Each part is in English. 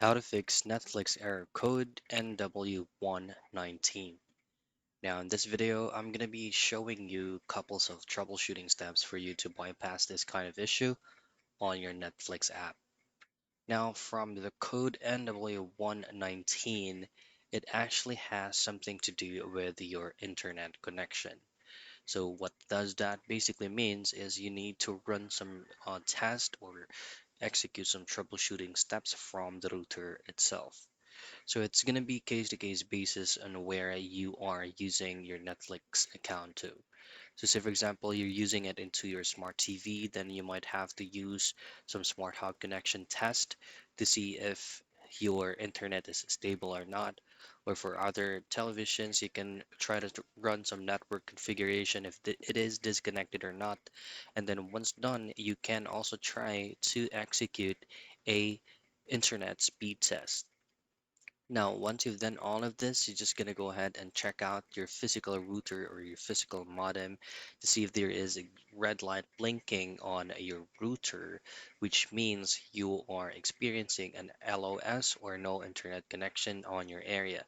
How to fix Netflix error code NW-1-19. Now in this video, I'm going to be showing you couples of troubleshooting steps for you to bypass this kind of issue on your Netflix app. Now from the code NW-1-19, it actually has something to do with your internet connection. So what does that basically means is you need to run some test or execute some troubleshooting steps from the router itself. So it's going to be case to case basis on where you are using your Netflix account to. So say for example, you're using it into your smart TV, then you might have to use some smart hub connection test to see if your internet is stable or not. Or for other televisions, you can try to run some network configuration if it is disconnected or not. And then once done, you can also try to execute a internet speed test. Now, once you've done all of this, you're just going to go ahead and check out your physical router or your physical modem to see if there is a red light blinking on your router, which means you are experiencing an LOS or no internet connection on your area.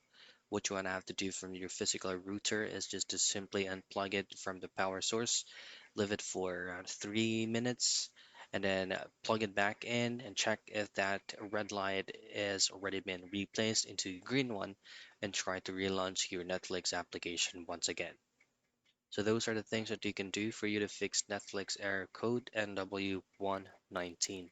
What you want to have to do from your physical router is just to simply unplug it from the power source, leave it for around 3 minutes, and then plug it back in and check if that red light is already been replaced into a green one, and try to relaunch your Netflix application once again. So those are the things that you can do for you to fix Netflix error code NW119.